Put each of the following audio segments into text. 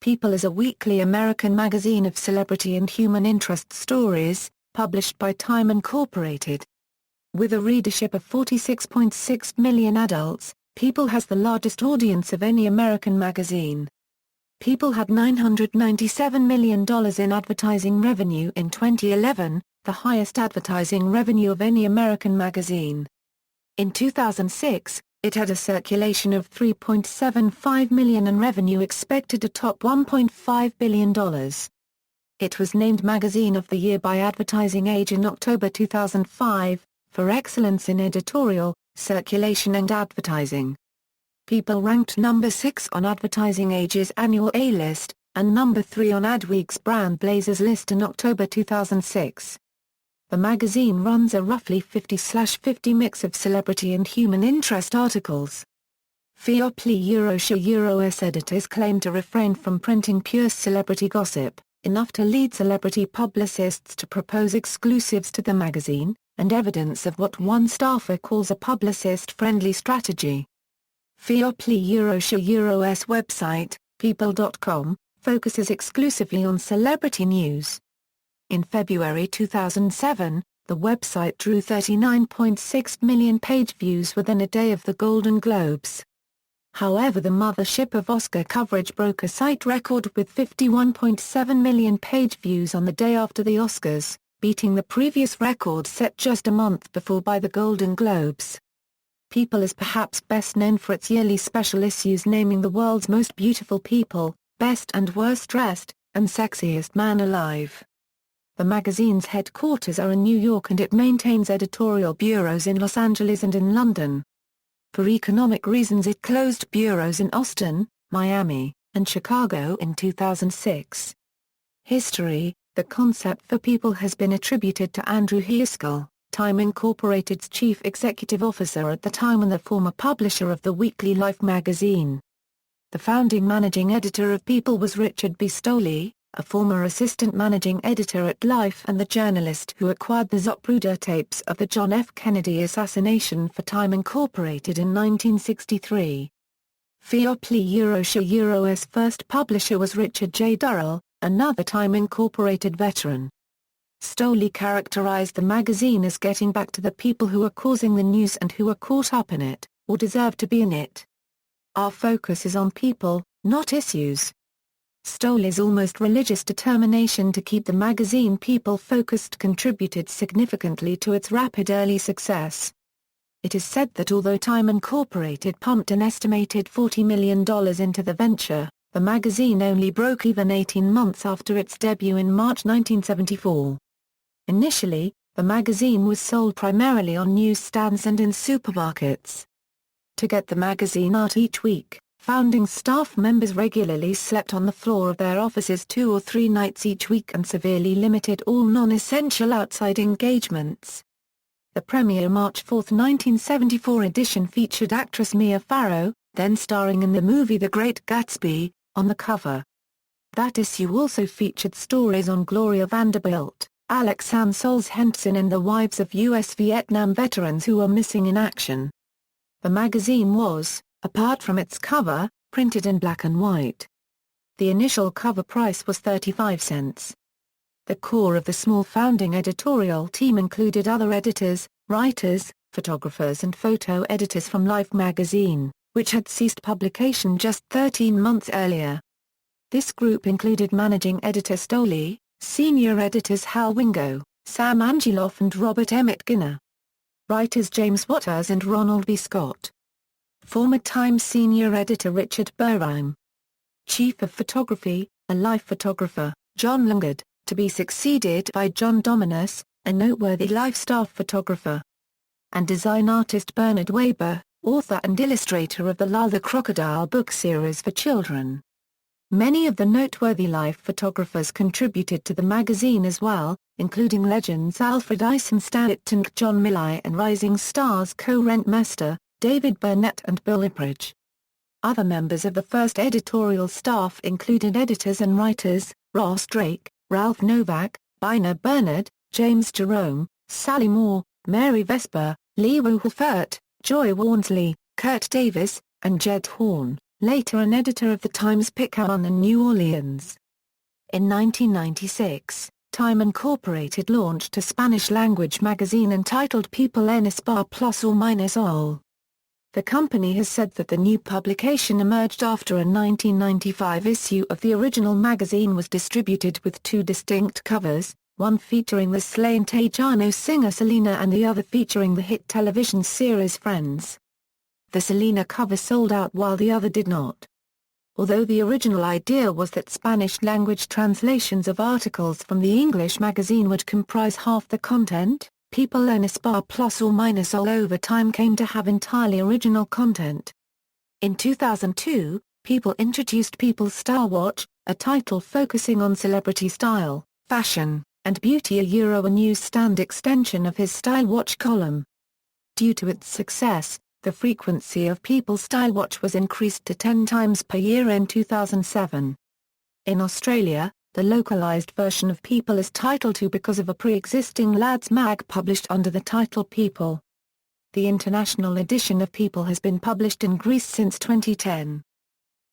People is a weekly American magazine of celebrity and human interest stories, published by Time Incorporated. With a readership of 46.6 million adults, People has the largest audience of any American magazine. People had $997 million in advertising revenue in 2011, the highest advertising revenue of any American magazine. In 2006, it had a circulation of 3.75 million and revenue expected to top $1.5 billion. It was named Magazine of the Year by Advertising Age in October 2005, for excellence in editorial, circulation and advertising. People ranked number 6 on Advertising Age's annual A-list, and number 3 on Adweek's Brand Blazers list in October 2006. The magazine runs a roughly 50/50 mix of celebrity and human interest articles. Euro's editors claim to refrain from printing pure celebrity gossip, enough to lead celebrity publicists to propose exclusives to the magazine, and evidence of what one staffer calls a publicist-friendly strategy. Euro's website, people.com, focuses exclusively on celebrity news. In February 2007, the website drew 39.6 million page views within a day of the Golden Globes. However, the mothership of Oscar coverage broke a site record with 51.7 million page views on the day after the Oscars, beating the previous record set just a month before by the Golden Globes. People is perhaps best known for its yearly special issues naming the world's most beautiful people, best and worst dressed, and sexiest man alive. The magazine's headquarters are in New York and it maintains editorial bureaus in Los Angeles and in London. For economic reasons it closed bureaus in Austin, Miami, and Chicago in 2006. History: the concept for People has been attributed to Andrew Heiskell, Time Incorporated's chief executive officer at the time and the former publisher of the weekly Life magazine. The founding managing editor of People was Richard B. Stolle, a former assistant managing editor at Life and the journalist who acquired the Zapruder tapes of the John F. Kennedy assassination for Time Incorporated in 1963. Euro's first publisher was Richard J. Durrell, another Time Incorporated veteran. Stolle characterized the magazine as getting back to the people who are causing the news and who are caught up in it, or deserve to be in it. Our focus is on people, not issues. Stolle's almost religious determination to keep the magazine people-focused contributed significantly to its rapid early success. It is said that although Time Incorporated pumped an estimated $40 million into the venture, the magazine only broke even 18 months after its debut in March 1974. Initially, the magazine was sold primarily on newsstands and in supermarkets. To get the magazine out each week, founding staff members regularly slept on the floor of their offices 2 or 3 nights each week and severely limited all non-essential outside engagements. The premiere March 4, 1974 edition featured actress Mia Farrow, then starring in the movie The Great Gatsby, on the cover. That issue also featured stories on Gloria Vanderbilt, Alex Ansols Henson and the wives of U.S. Vietnam veterans who were missing in action. The magazine was, apart from its cover, printed in black and white. The initial cover price was 35 cents. The core of the small founding editorial team included other editors, writers, photographers and photo editors from Life magazine, which had ceased publication just 13 months earlier. This group included managing editor Stolle, senior editors Hal Wingo, Sam Angeloff and Robert Emmett Giner. Writers James Waters and Ronald B. Scott. Former Time senior editor Richard Burheim. Chief of photography, a Life photographer, John Lungard, to be succeeded by John Dominus, a noteworthy Life staff photographer. And design artist Bernard Weber, author and illustrator of the Lyle the Crocodile book series for children. Many of the noteworthy Life photographers contributed to the magazine as well, including legends Alfred Eisenstadt and John Millay and rising stars Co-Rent Mester, David Burnett and Bill Ipridge. Other members of the first editorial staff included editors and writers, Ross Drake, Ralph Novak, Bina Bernard, James Jerome, Sally Moore, Mary Vesper, Lee Wolfert, Joy Walmsley, Kurt Davis, and Jed Horn. later an editor of the Times Picayune in New Orleans. In 1996, Time Incorporated launched a Spanish-language magazine entitled People en Español Plus or Minus All. The company has said that the new publication emerged after a 1995 issue of the original magazine was distributed with two distinct covers, one featuring the slain Tejano singer Selena and the other featuring the hit television series Friends. The Selena cover sold out while the other did not. Although the original idea was that Spanish-language translations of articles from the English magazine would comprise half the content, People en Español Plus or Minus All over time came to have entirely original content. In 2002, People introduced People's Style Watch, a title focusing on celebrity style, fashion, and beauty, a newsstand extension of his Style Watch column. Due to its success, the frequency of People's Style Watch was increased to 10 times per year in 2007. In Australia, the localised version of People is titled To because of a pre-existing Lads mag published under the title People. The international edition of People has been published in Greece since 2010.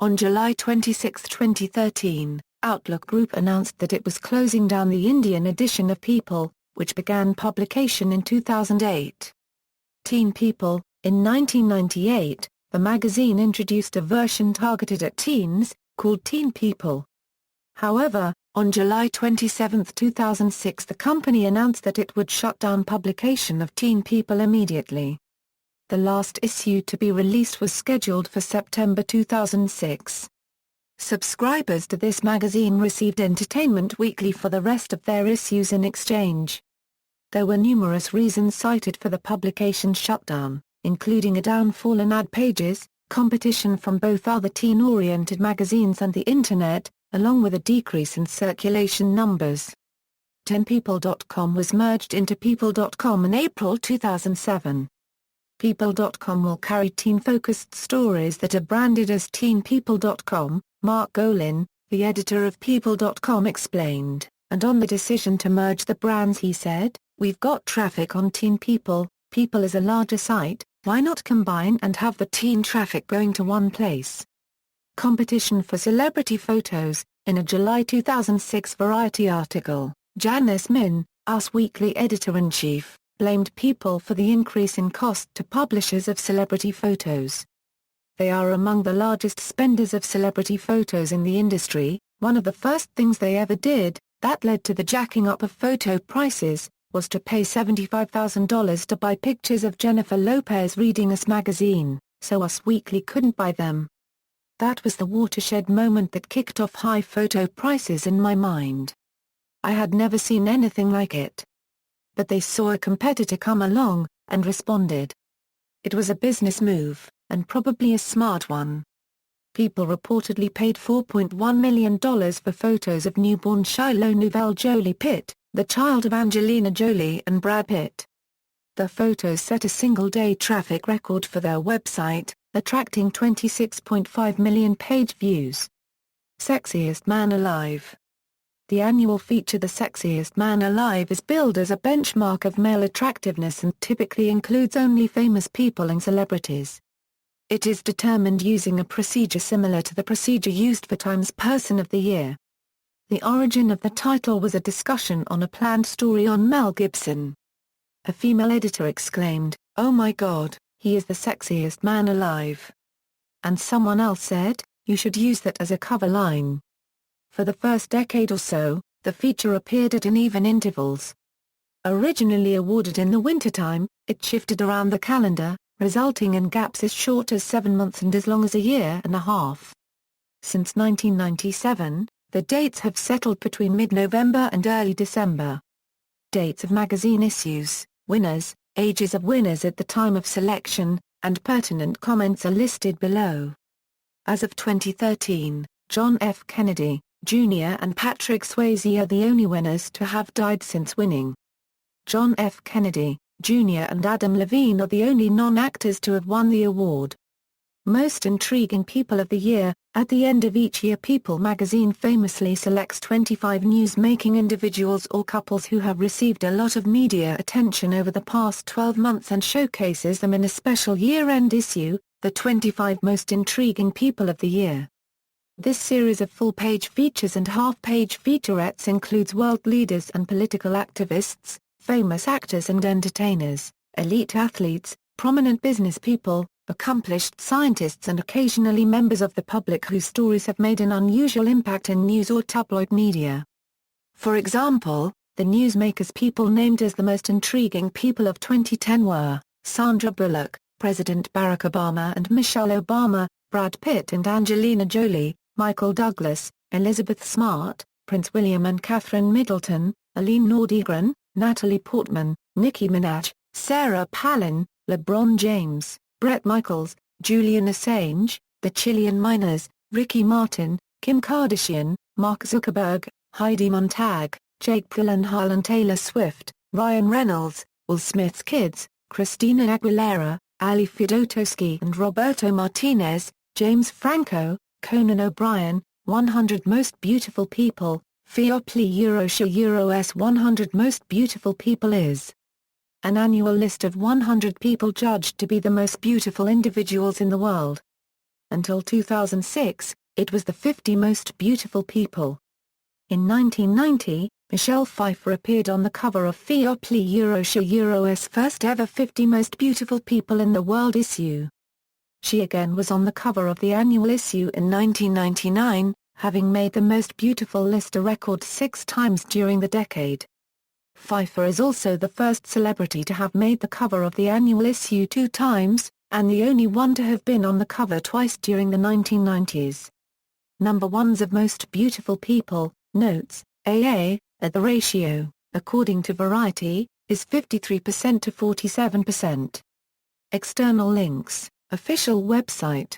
On July 26, 2013, Outlook Group announced that it was closing down the Indian edition of People, which began publication in 2008. Teen People. In 1998, the magazine introduced a version targeted at teens, called Teen People. However, on July 27, 2006 the company announced that it would shut down publication of Teen People immediately. The last issue to be released was scheduled for September 2006. Subscribers to this magazine received Entertainment Weekly for the rest of their issues in exchange. There were numerous reasons cited for the publication's shutdown, including a downfall in ad pages, competition from both other teen-oriented magazines and the Internet, along with a decrease in circulation numbers. 10people.com was merged into people.com in April 2007. People.com will carry teen-focused stories that are branded as teenpeople.com, Mark Golin, the editor of people.com explained, and on the decision to merge the brands he said, "We've got traffic on Teen People, People is a larger site, why not combine and have the teen traffic going to one place?" Competition for celebrity photos. In a July 2006 Variety article, Janice Min, Us Weekly editor-in-chief, blamed People for the increase in cost to publishers of celebrity photos. They are among the largest spenders of celebrity photos in the industry. One of the first things they ever did, that led to the jacking up of photo prices, was to pay $75,000 to buy pictures of Jennifer Lopez reading Us magazine, so Us Weekly couldn't buy them. That was the watershed moment that kicked off high photo prices in my mind. I had never seen anything like it. But they saw a competitor come along, and responded. It was a business move, and probably a smart one. People reportedly paid $4.1 million for photos of newborn Shiloh Nouvelle Jolie Pitt, the child of Angelina Jolie and Brad Pitt. The photos set a single-day traffic record for their website, attracting 26.5 million page views. Sexiest Man Alive. The annual feature The Sexiest Man Alive is billed as a benchmark of male attractiveness and typically includes only famous people and celebrities. It is determined using a procedure similar to the procedure used for Time's Person of the Year. The origin of the title was a discussion on a planned story on Mel Gibson. A female editor exclaimed, "Oh my God, he is the sexiest man alive." And someone else said, "You should use that as a cover line." For the first decade or so, the feature appeared at uneven intervals. Originally awarded in the wintertime, it shifted around the calendar, resulting in gaps as short as 7 months and as long as a year and a half. Since 1997, the dates have settled between mid-November and early December. Dates of magazine issues, winners, ages of winners at the time of selection, and pertinent comments are listed below. As of 2013, John F. Kennedy, Jr. and Patrick Swayze are the only winners to have died since winning. John F. Kennedy, Jr. and Adam Levine are the only non-actors to have won the award. Most Intriguing People of the Year. At the end of each year People magazine famously selects 25 news-making individuals or couples who have received a lot of media attention over the past 12 months and showcases them in a special year-end issue, The 25 Most Intriguing People of the Year. This series of full-page features and half-page featurettes includes world leaders and political activists, famous actors and entertainers, elite athletes, prominent business people, accomplished scientists and occasionally members of the public whose stories have made an unusual impact in news or tabloid media. For example, the newsmakers people named as the most intriguing people of 2010 were Sandra Bullock, President Barack Obama and Michelle Obama, Brad Pitt and Angelina Jolie, Michael Douglas, Elizabeth Smart, Prince William and Catherine Middleton, Aline Nordegren, Natalie Portman, Nicki Minaj, Sarah Palin, LeBron James, Bret Michaels, Julian Assange, the Chilean miners, Ricky Martin, Kim Kardashian, Mark Zuckerberg, Heidi Montag, Jake Gyllenhaal and Taylor Swift, Ryan Reynolds, Will Smith's kids, Christina Aguilera, Ali Fedotowsky and Roberto Martinez, James Franco, Conan O'Brien, 100 Most Beautiful People, Fiopli Eurosha 100 Most Beautiful People is an annual list of 100 people judged to be the most beautiful individuals in the world. Until 2006, it was the 50 Most Beautiful People. In 1990, Michelle Pfeiffer appeared on the cover of Fiopli Eurosha's first ever 50 Most Beautiful People in the World issue. She again was on the cover of the annual issue in 1999, having made the Most Beautiful list a record 6 times during the decade. Pfeiffer is also the first celebrity to have made the cover of the annual issue 2 times, and the only one to have been on the cover twice during the 1990s. Number 1's of Most Beautiful People, notes, AA, at the ratio, according to Variety, is 53% to 47%. External links, official website.